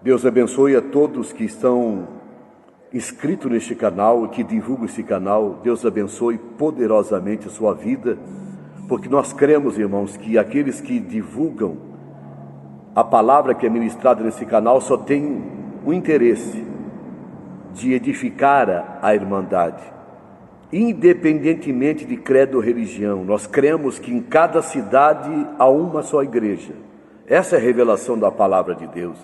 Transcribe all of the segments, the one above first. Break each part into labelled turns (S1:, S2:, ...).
S1: Deus abençoe a todos que estão inscritos neste canal e que divulgam este canal. Deus abençoe poderosamente a sua vida, porque nós cremos, irmãos, que aqueles que divulgam a palavra que é ministrada nesse canal só tem o interesse de edificar a irmandade, independentemente de credo ou religião. Nós cremos que em cada cidade há uma só igreja. Essa é a revelação da palavra de Deus.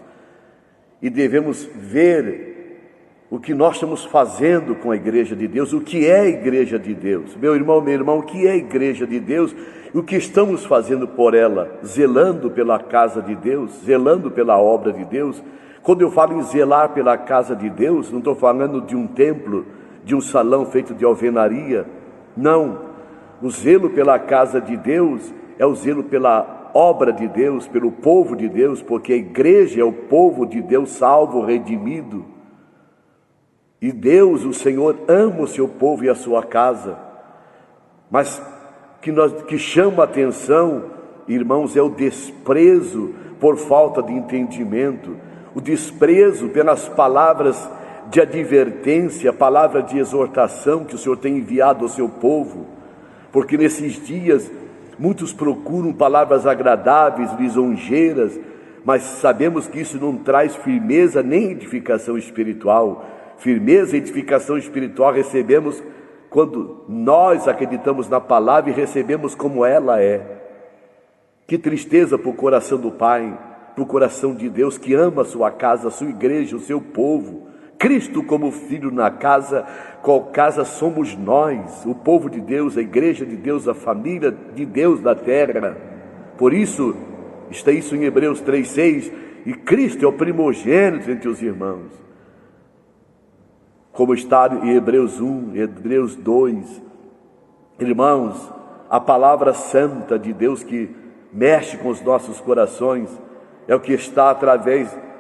S1: E devemos ver o que nós estamos fazendo com a igreja de Deus, o que é a igreja de Deus. Meu irmão, minha irmã, o que é a igreja de Deus e o que estamos fazendo por ela, zelando pela casa de Deus, zelando pela obra de Deus. Quando eu falo em zelar pela casa de Deus, não estou falando de um templo, de um salão feito de alvenaria. Não, o zelo pela casa de Deus é o zelo pela obra de Deus, pelo povo de Deus, porque a igreja é o povo de Deus salvo, redimido. E Deus, o Senhor, ama o seu povo e a sua casa. Mas que chama a atenção, irmãos, é o desprezo por falta de entendimento, o desprezo pelas palavras de advertência, palavra de exortação que o Senhor tem enviado ao seu povo. Porque nesses dias muitos procuram palavras agradáveis, lisonjeiras, mas sabemos que isso não traz firmeza nem edificação espiritual. Firmeza e edificação espiritual recebemos quando nós acreditamos na palavra e recebemos como ela é. Que tristeza para o coração do Pai, para o coração de Deus que ama a sua casa, a sua igreja, o seu povo. Cristo como filho na casa, qual casa somos nós, o povo de Deus, a igreja de Deus, a família de Deus na terra. Por isso, está isso em Hebreus 3,6, e Cristo é o primogênito entre os irmãos. Como está em Hebreus 1, Hebreus 2. Irmãos, a palavra santa de Deus que mexe com os nossos corações, é o que está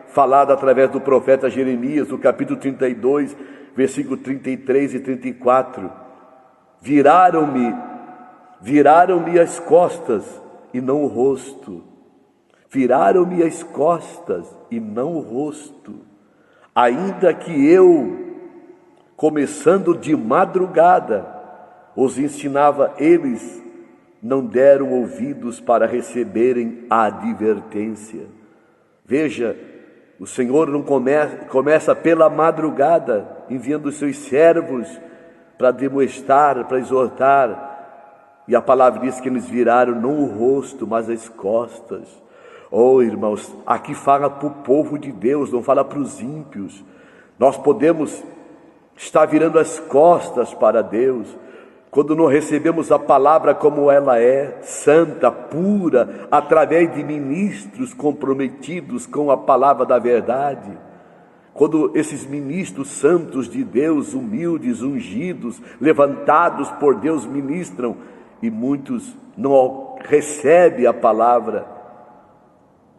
S1: falado através do profeta Jeremias, no capítulo 32, versículo 33 e 34. Viraram-me as costas e não o rosto. Viraram-me as costas e não o rosto. Ainda que eu, começando de madrugada, os ensinava, eles não deram ouvidos para receberem a advertência. Veja, o Senhor não começa pela madrugada, enviando os seus servos para demonstrar, para exortar. E a palavra diz que eles viraram não o rosto, mas as costas. Oh, irmãos, aqui fala para o povo de Deus, não fala para os ímpios. Nós podemos estar virando as costas para Deus quando não recebemos a palavra como ela é, santa, pura, através de ministros comprometidos com a palavra da verdade. Quando esses ministros santos de Deus, humildes, ungidos, levantados por Deus, ministram, e muitos não recebem a palavra,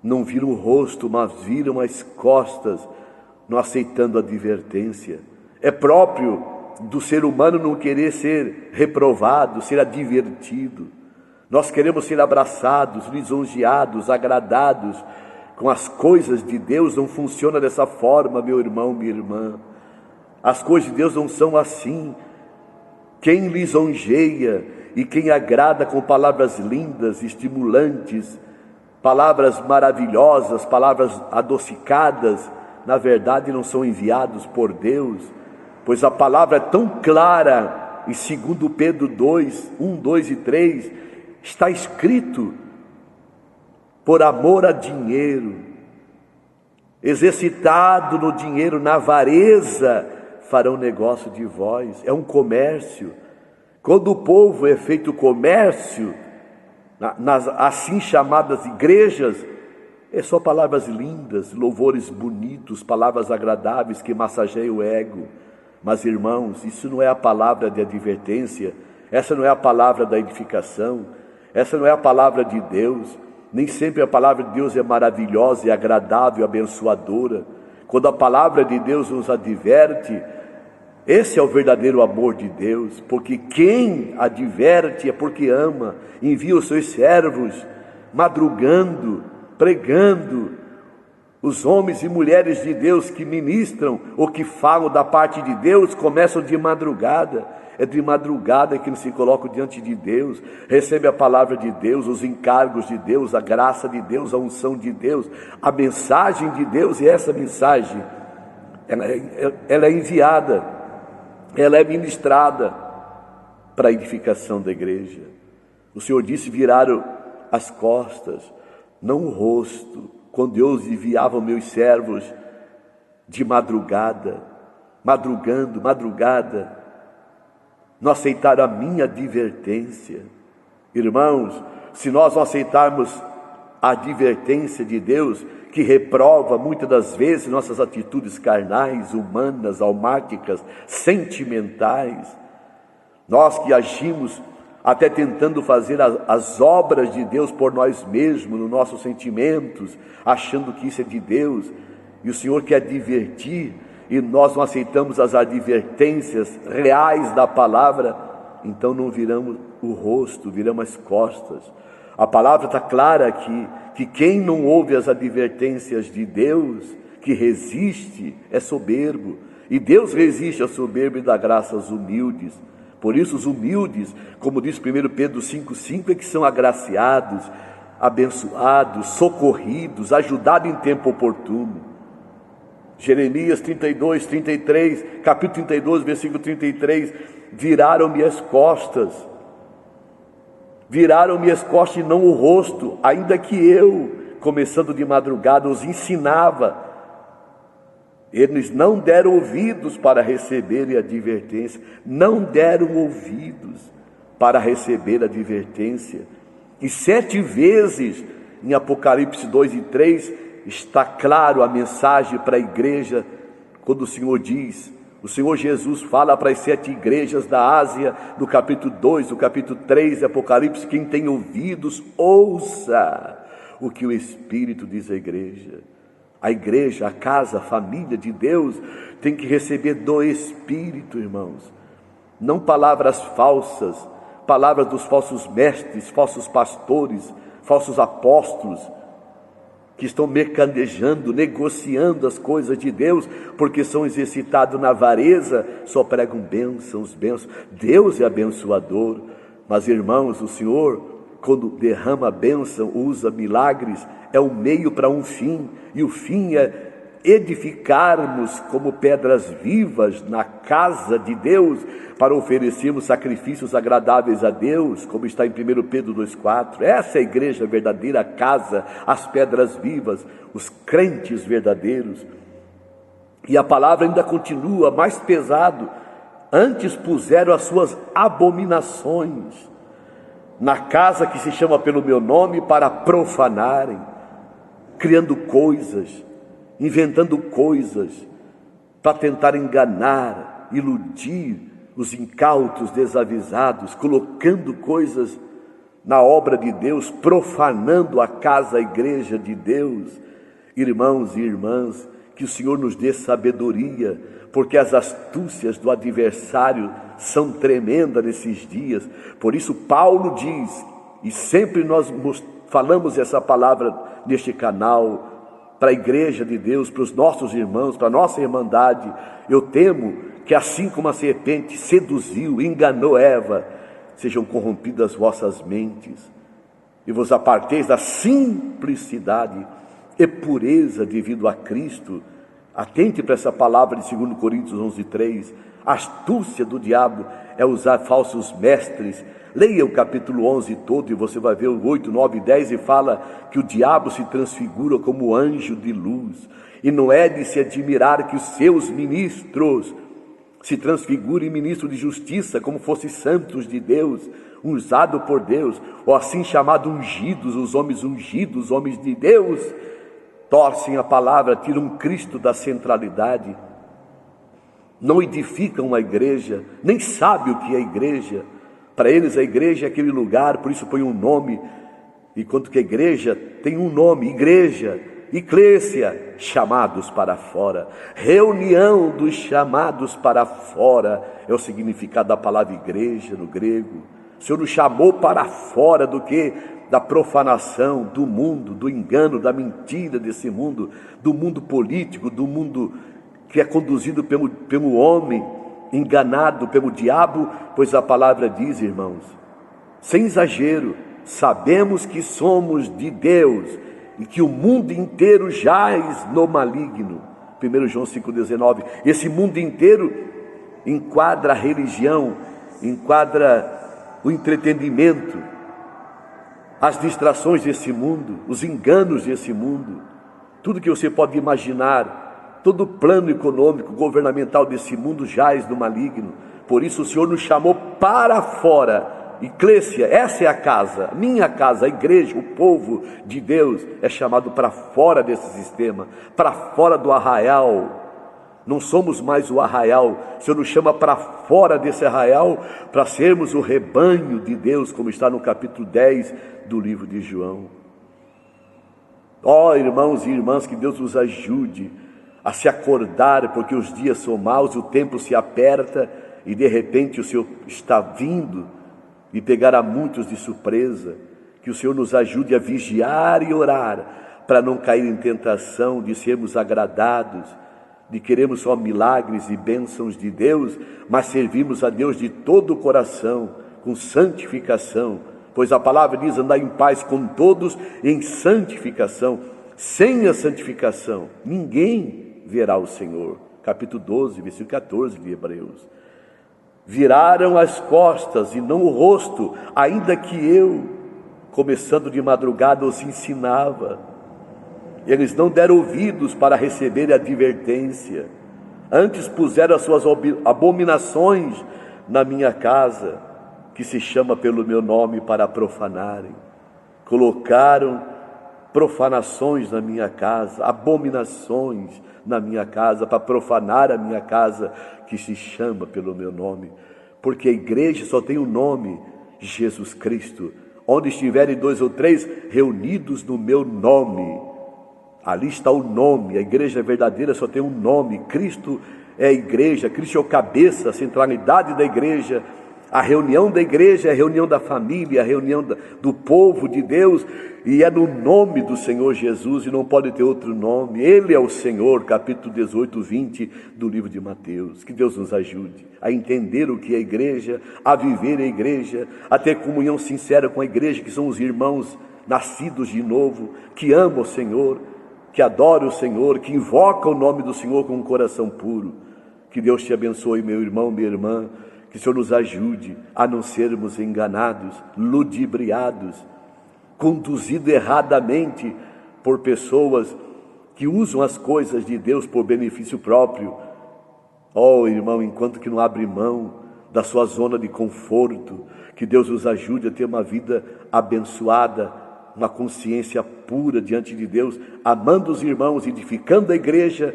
S1: não viram o rosto, mas viram as costas, não aceitando a advertência. É próprio do ser humano não querer ser reprovado, ser advertido. Nós queremos ser abraçados, lisonjeados, agradados com as coisas de Deus. Não funciona dessa forma, meu irmão, minha irmã. As coisas de Deus não são assim. Quem lisonjeia e quem agrada com palavras lindas, estimulantes, palavras maravilhosas, palavras adocicadas, na verdade não são enviados por Deus. Pois a palavra é tão clara, em 2 Pedro 2, 1, 2 e 3, está escrito: por amor a dinheiro, exercitado no dinheiro, na avareza, farão negócio de vós. É um comércio. Quando o povo é feito comércio, nas assim chamadas igrejas, é só palavras lindas, louvores bonitos, palavras agradáveis que massageiam o ego. Mas, irmãos, isso não é a palavra de advertência, essa não é a palavra da edificação, essa não é a palavra de Deus. Nem sempre a palavra de Deus é maravilhosa e agradável, abençoadora. Quando a palavra de Deus nos adverte, esse é o verdadeiro amor de Deus, porque quem adverte é porque ama, envia os seus servos madrugando, pregando, Os homens e mulheres de Deus que ministram ou que falam da parte de Deus começam de madrugada. É de madrugada que eles se colocam diante de Deus, recebem a palavra de Deus, os encargos de Deus, a graça de Deus, a unção de Deus, a mensagem de Deus. E essa mensagem, ela é enviada, ela é ministrada para a edificação da igreja. O Senhor disse: viraram as costas, não o rosto, quando eu enviava meus servos de madrugada, madrugada, não aceitaram a minha advertência. Irmãos, se nós não aceitarmos a advertência de Deus, que reprova muitas das vezes nossas atitudes carnais, humanas, almáticas, sentimentais, nós que agimos até tentando fazer as obras de Deus por nós mesmos, nos nossos sentimentos, achando que isso é de Deus, e o Senhor quer advertir, e nós não aceitamos as advertências reais da palavra, então não viramos o rosto, viramos as costas. A palavra está clara aqui, que quem não ouve as advertências de Deus, que resiste, é soberbo, e Deus resiste ao soberbo e dá graça aos humildes. Por isso os humildes, como diz 1 Pedro 5,5, é que são agraciados, abençoados, socorridos, ajudados em tempo oportuno. Jeremias 32, 33, capítulo 32, versículo 33, viraram-me as costas e não o rosto, ainda que eu, começando de madrugada, os ensinava. Eles não deram ouvidos para receber a advertência, não deram ouvidos para receber a advertência. E 7 vezes, em Apocalipse 2 e 3, está claro a mensagem para a igreja, quando o Senhor Jesus fala para as 7 igrejas da Ásia, no capítulo 2, no capítulo 3 de Apocalipse: quem tem ouvidos, ouça o que o Espírito diz à igreja. A igreja, a casa, a família de Deus tem que receber do Espírito, irmãos. Não palavras falsas, palavras dos falsos mestres, falsos pastores, falsos apóstolos, que estão mercadejando, negociando as coisas de Deus, porque são exercitados na avareza, só pregam bênçãos. Deus é abençoador, mas irmãos, o Senhor, quando derrama a bênção, usa milagres, é um meio para um fim, e o fim é edificarmos como pedras vivas na casa de Deus, para oferecermos sacrifícios agradáveis a Deus, como está em 1 Pedro 2,4. Essa é a igreja verdadeira, a casa, as pedras vivas, os crentes verdadeiros. E a palavra ainda continua mais pesado: antes puseram as suas abominações na casa que se chama pelo meu nome, para profanarem, criando coisas, inventando coisas, para tentar enganar, iludir os incautos, desavisados, colocando coisas na obra de Deus, profanando a casa, a igreja de Deus. Irmãos e irmãs, que o Senhor nos dê sabedoria, porque as astúcias do adversário são tremendas nesses dias. Por isso Paulo diz, e sempre nós falamos essa palavra neste canal, para a igreja de Deus, para os nossos irmãos, para a nossa irmandade: eu temo que assim como a serpente seduziu, enganou Eva, sejam corrompidas vossas mentes, e vos aparteis da simplicidade e pureza devido a Cristo. Atente para essa palavra de 2 Coríntios 11:3. A astúcia do diabo é usar falsos mestres. Leia o capítulo 11 todo e você vai ver o 8, 9 e 10, e fala que o diabo se transfigura como anjo de luz. E não é de se admirar que os seus ministros se transfigurem em ministro de justiça, como fossem santos de Deus, usados por Deus, ou assim chamados ungidos, os homens ungidos, os homens de Deus, torcem a palavra, tiram Cristo da centralidade, não edificam a igreja, nem sabem o que é igreja. Para eles a igreja é aquele lugar, por isso põe um nome, enquanto que a igreja tem um nome: igreja, eclésia, chamados para fora. Reunião dos chamados para fora é o significado da palavra igreja no grego. O Senhor nos chamou para fora do que? da profanação, do mundo, do engano, da mentira desse mundo, do mundo político, do mundo que é conduzido pelo homem, enganado pelo diabo, pois a palavra diz, irmãos, sem exagero, sabemos que somos de Deus e que o mundo inteiro jaz no maligno. 1 João 5,19. Esse mundo inteiro enquadra a religião, enquadra o entretenimento, as distrações desse mundo, os enganos desse mundo, tudo que você pode imaginar, todo o plano econômico, governamental desse mundo jaz no maligno. Por isso o Senhor nos chamou para fora. Eclésia, essa é a casa, minha casa, a igreja, o povo de Deus é chamado para fora desse sistema, para fora do arraial. Não somos mais o arraial, o Senhor nos chama para fora desse arraial, para sermos o rebanho de Deus, como está no capítulo 10 do livro de João. Ó irmãos e irmãs, que Deus nos ajude a se acordar, porque os dias são maus, o tempo se aperta e de repente o Senhor está vindo e pegar a muitos de surpresa. Que o Senhor nos ajude a vigiar e orar, para não cair em tentação de sermos agradados, de queremos só milagres e bênçãos de Deus, mas servimos a Deus de todo o coração, com santificação, pois a palavra diz: andar em paz com todos em santificação. Sem a santificação ninguém verá o Senhor. Capítulo 12, versículo 14 de Hebreus. Viraram as costas e não o rosto, ainda que eu, começando de madrugada, os ensinava. Eles não deram ouvidos para receber a advertência, antes puseram as suas abominações na minha casa, que se chama pelo meu nome, para profanarem. Colocaram profanações na minha casa, abominações na minha casa, para profanar a minha casa, que se chama pelo meu nome. Porque a igreja só tem um nome: Jesus Cristo. Onde estiverem 2 ou 3 reunidos no meu nome, ali está o nome. A igreja verdadeira só tem um nome: Cristo é a igreja, Cristo é o cabeça, a centralidade da igreja. A reunião da igreja é a reunião da família, a reunião do povo de Deus, e é no nome do Senhor Jesus, e não pode ter outro nome. Ele é o Senhor. Capítulo 18, 20 do livro de Mateus. Que Deus nos ajude a entender o que é a igreja, a viver a igreja, a ter comunhão sincera com a igreja, que são os irmãos nascidos de novo, que amam o Senhor, que adoram o Senhor, que invocam o nome do Senhor com um coração puro. Que Deus te abençoe, meu irmão, minha irmã. Que o Senhor nos ajude a não sermos enganados, ludibriados, conduzidos erradamente por pessoas que usam as coisas de Deus por benefício próprio. Oh, irmão, enquanto que não abre mão da sua zona de conforto, que Deus nos ajude a ter uma vida abençoada, uma consciência pura diante de Deus, amando os irmãos, edificando a igreja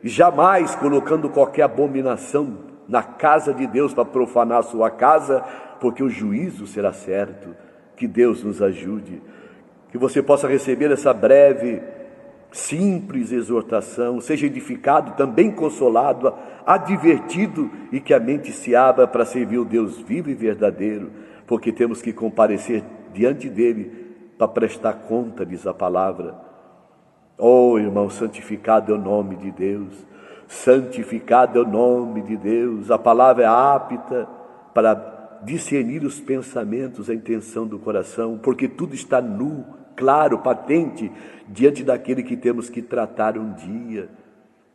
S1: e jamais colocando qualquer abominação na casa de Deus para profanar a sua casa, porque o juízo será certo. Que Deus nos ajude, que você possa receber essa breve, simples exortação, seja edificado, também consolado, advertido, e que a mente se abra para servir o Deus vivo e verdadeiro, porque temos que comparecer diante dele para prestar conta, diz a palavra. Oh, irmão, santificado é o nome de Deus. Santificado é o nome de Deus. A palavra é apta para discernir os pensamentos, a intenção do coração, porque tudo está nu, claro, patente, diante daquele que temos que tratar um dia.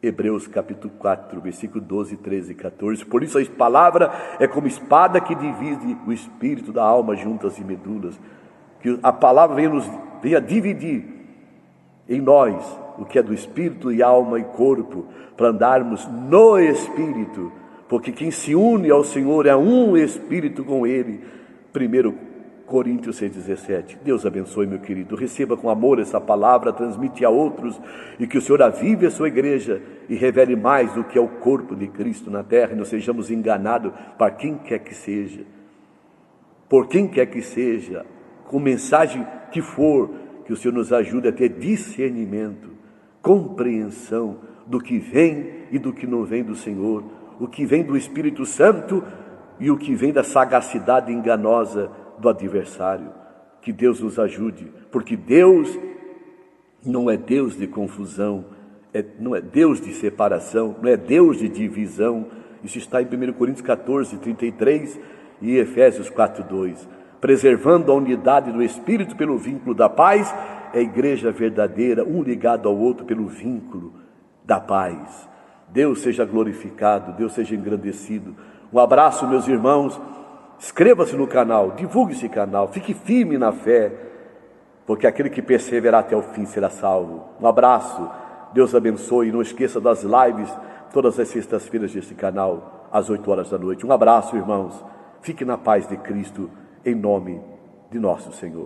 S1: Hebreus capítulo 4, versículo 12, 13 e 14. Por isso a palavra é como espada que divide o espírito da alma, juntas e medulas. Que a palavra venha dividir em nós o que é do espírito e alma e corpo, para andarmos no espírito, porque quem se une ao Senhor é um espírito com ele. 1 Coríntios 6,17. Deus abençoe, meu querido. Receba com amor essa palavra, transmite a outros, e que o Senhor avive a sua igreja e revele mais do que é o corpo de Cristo na terra, e não sejamos enganados para quem quer que seja, por quem quer que seja, com mensagem que for. Que o Senhor nos ajude a ter discernimento, compreensão do que vem e do que não vem do Senhor, o que vem do Espírito Santo e o que vem da sagacidade enganosa do adversário. Que Deus nos ajude, porque Deus não é Deus de confusão, não é Deus de separação, não é Deus de divisão. Isso está em 1 Coríntios 14, 33 e Efésios 4, 2. Preservando a unidade do Espírito pelo vínculo da paz, é a igreja verdadeira, um ligado ao outro pelo vínculo da paz. Deus seja glorificado, Deus seja engrandecido. Um abraço, meus irmãos. Inscreva-se no canal, divulgue esse canal, fique firme na fé, porque aquele que perseverar até o fim será salvo. Um abraço, Deus abençoe. Não esqueça das lives todas as sextas-feiras desse canal, às 8 horas da noite. Um abraço, irmãos. Fique na paz de Cristo, em nome de nosso Senhor.